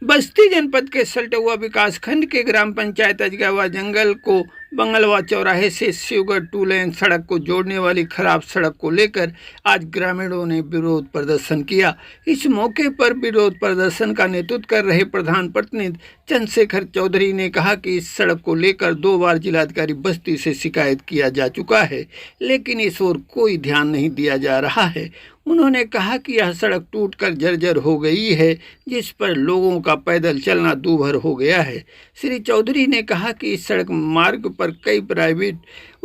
बस्ती जनपद के सल्टुआ विकास खंड के ग्राम पंचायत अजगावा जंगल को बंगलवा चौराहे से शिवगढ़ 2 लेन सड़क को जोड़ने वाली खराब सड़क को लेकर आज ग्रामीणों ने विरोध प्रदर्शन किया। इस मौके पर विरोध प्रदर्शन का नेतृत्व कर रहे प्रधान प्रतिनिधि चंद्रशेखर चौधरी ने कहा कि इस सड़क को लेकर 2 बार जिलाधिकारी बस्ती से शिकायत किया जा चुका है, लेकिन इस ओर कोई ध्यान नहीं दिया जा रहा है। उन्होंने कहा कि यह सड़क टूटकर जर्जर हो गई है, जिस पर लोगों का पैदल चलना दूभर हो गया है। श्री चौधरी ने कहा कि इस सड़क मार्ग पर कई प्राइवेट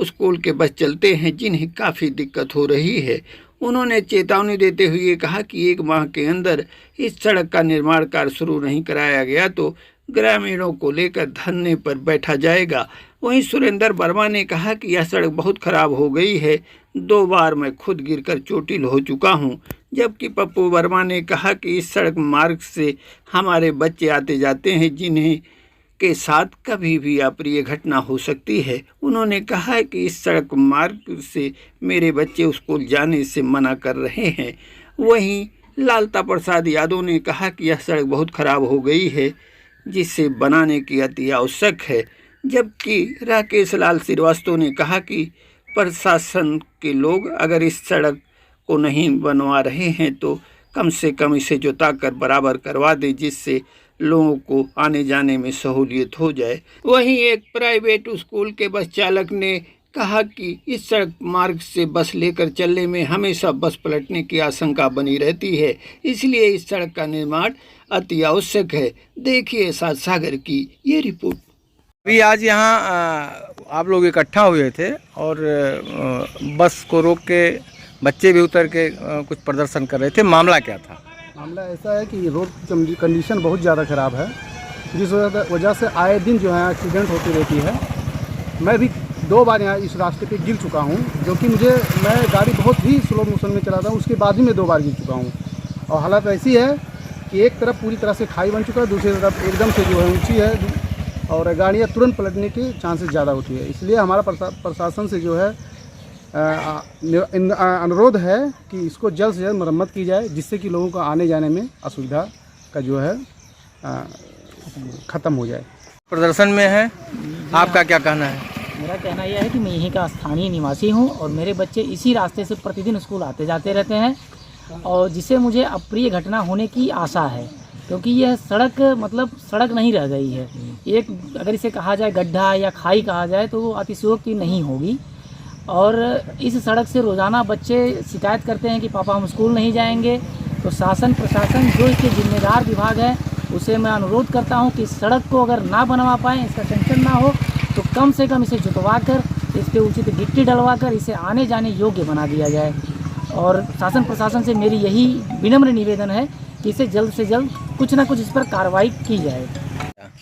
स्कूल के बस चलते हैं, जिन्हें काफ़ी दिक्कत हो रही है। उन्होंने चेतावनी देते हुए कहा कि 1 माह के अंदर इस सड़क का निर्माण कार्य शुरू नहीं कराया गया तो ग्रामीणों को लेकर धरने पर बैठा जाएगा। वहीं सुरेंद्र वर्मा ने कहा कि यह सड़क बहुत खराब हो गई है, 2 बार मैं खुद गिरकर चोटिल हो चुका हूं। जबकि पप्पू वर्मा ने कहा कि इस सड़क मार्ग से हमारे बच्चे आते जाते हैं, जिन्हें के साथ कभी भी अप्रिय घटना हो सकती है। उन्होंने कहा कि इस सड़क मार्ग से मेरे बच्चे स्कूल जाने से मना कर रहे हैं। वहीं लालता प्रसाद यादव ने कहा कि यह सड़क बहुत खराब हो गई है, जिसे बनाने की अति आवश्यक है। जबकि राकेश लाल श्रीवास्तव ने कहा कि प्रशासन के लोग अगर इस सड़क को नहीं बनवा रहे हैं तो कम से कम इसे जोताकर बराबर करवा दें, जिससे लोगों को आने जाने में सहूलियत हो जाए। वहीं एक प्राइवेट स्कूल के बस चालक ने कहा कि इस सड़क मार्ग से बस लेकर चलने में हमेशा बस पलटने की आशंका बनी रहती है, इसलिए इस सड़क का निर्माण अति आवश्यक है। देखिए साथ सागर की ये रिपोर्ट। अभी आज यहाँ आप लोग इकट्ठा हुए थे और बस को रोक के बच्चे भी उतर के कुछ प्रदर्शन कर रहे थे। मामला क्या था? मामला ऐसा है कि रोड की कंडीशन बहुत ज़्यादा ख़राब है, जिस वजह से आए दिन जो है एक्सीडेंट होती रहती है। मैं भी 2 बार यहाँ इस रास्ते पे गिर चुका हूँ, जो कि मैं गाड़ी बहुत ही स्लो मोशन में चलाता हूँ, उसके बाद ही मैं 2 बार गिर चुका हूँ। और हालत ऐसी है कि एक तरफ पूरी तरह से खाई बन चुका है, दूसरी तरफ एकदम से जो है ऊँची है और गाड़ियाँ तुरंत पलटने के चांसेस ज़्यादा होती है। इसलिए हमारा प्रशासन से जो है अनुरोध है कि इसको जल्द से जल्द मरम्मत की जाए, जिससे कि लोगों को आने जाने में असुविधा का जो है ख़त्म हो जाए। प्रदर्शन में है, आपका क्या कहना है? मेरा कहना यह है कि मैं यहीं का स्थानीय निवासी हूं और मेरे बच्चे इसी रास्ते से प्रतिदिन स्कूल आते जाते रहते हैं, और जिससे मुझे अप्रिय घटना होने की आशा है, क्योंकि यह सड़क मतलब सड़क नहीं रह गई है। एक अगर इसे कहा जाए गड्ढा या खाई कहा जाए तो वो अतिशयोक्ति नहीं होगी। और इस सड़क से रोज़ाना बच्चे शिकायत करते हैं कि पापा हम स्कूल नहीं जाएंगे। तो शासन प्रशासन जो इसके जिम्मेदार विभाग है उसे मैं अनुरोध करता हूं कि इस सड़क को अगर ना बनवा पाएँ, इसका सेंक्शन ना हो, तो कम से कम इसे जुतवा कर इस पर उचित गिट्टी डलवा कर इसे आने जाने योग्य बना दिया जाए। और शासन प्रशासन से मेरी यही विनम्र निवेदन है कि इसे जल्द से जल्द कुछ ना कुछ इस पर कार्रवाई की जाए।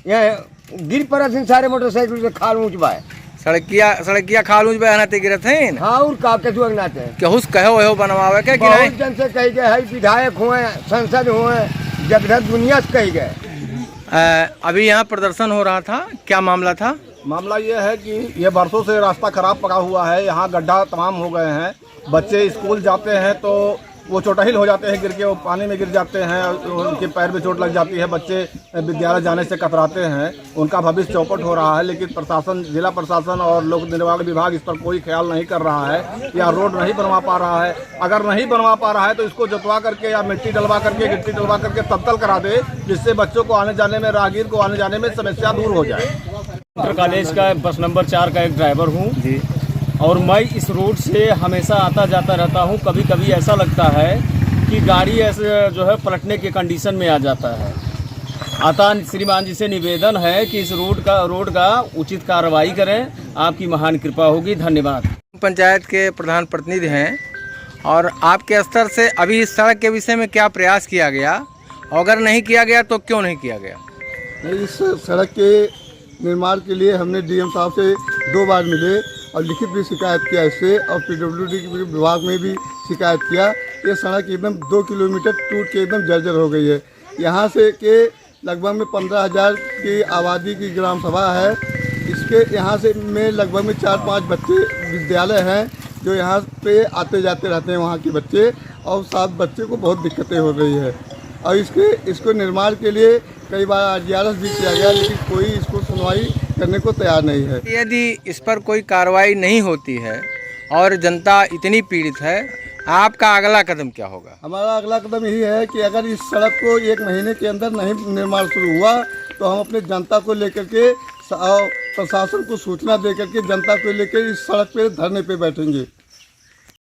यहाँ गिर पड़ा थे सारे मोटरसाइकिल से खाल ऊँच बाय सड़किया खाल ऊँच बयाना ते गिरत हैं। हाँ, और का के दुआनाते हैं क्या हुस कहो हो बनवावे क्या कि नहीं? बहुत जन से कही गए है, विधायक हुए, सांसद हुए, जगह दुनिया से कही गए। अभी यहाँ प्रदर्शन हो रहा था, क्या मामला था? मामला ये है कि ये बरसों से रास्ता खराब पका हुआ है, यहाँ गड्ढा तमाम हो गए हैं। बच्चे स्कूल जाते हैं तो वो चोटहिल हो जाते हैं, गिर के वो पानी में गिर जाते हैं, उनके पैर में चोट लग जाती है, बच्चे विद्यालय जाने से कतराते हैं, उनका भविष्य चौपट हो रहा है। लेकिन प्रशासन, जिला प्रशासन और लोक निर्माण विभाग इस पर कोई ख्याल नहीं कर रहा है या रोड नहीं बनवा पा रहा है। अगर नहीं बनवा पा रहा है तो इसको जोतवा करके या मिट्टी डलवा करके, गिट्टी डलवा करके तब्दल करा दे, जिससे बच्चों को आने जाने में, राहगीर को आने जाने में समस्या दूर हो जाए। इंटर कॉलेज का बस नंबर 4 का एक ड्राइवर हूँ जी, और मैं इस रोड से हमेशा आता जाता रहता हूँ। कभी कभी ऐसा लगता है कि गाड़ी ऐसे जो है पलटने के कंडीशन में आ जाता है। अतः श्रीमान जी से निवेदन है कि इस रोड का उचित कार्रवाई करें, आपकी महान कृपा होगी। धन्यवाद। पंचायत के प्रधान प्रतिनिधि हैं और आपके स्तर से अभी इस सड़क के विषय में क्या प्रयास किया गया, अगर नहीं किया गया तो क्यों नहीं किया गया? इस सड़क के निर्माण के लिए हमने डीएम साहब से 2 बार मिले और लिखित भी शिकायत किया इससे, और पीडब्ल्यूडी विभाग में भी शिकायत किया। ये सड़क एकदम 2 किलोमीटर टूट के एकदम जर्जर हो गई है। यहाँ से के लगभग में 15,000 की आबादी की ग्राम सभा है। इसके यहाँ से में लगभग में 4-5 बच्चे विद्यालय हैं जो यहाँ पे आते जाते रहते हैं, वहाँ के बच्चे, और 7 बच्चे को बहुत दिक्कतें हो रही है। और इसको निर्माण के लिए कई बार RDRS भी किया गया, लेकिन कोई इसको सुनवाई करने को तैयार नहीं है। यदि इस पर कोई कार्रवाई नहीं होती है और जनता इतनी पीड़ित है, आपका अगला कदम क्या होगा? हमारा अगला कदम यही है कि अगर इस सड़क को 1 महीने के अंदर नहीं निर्माण शुरू हुआ तो हम अपने जनता को लेकर के प्रशासन को सूचना दे करके जनता को लेकर इस सड़क पे धरने पे बैठेंगे।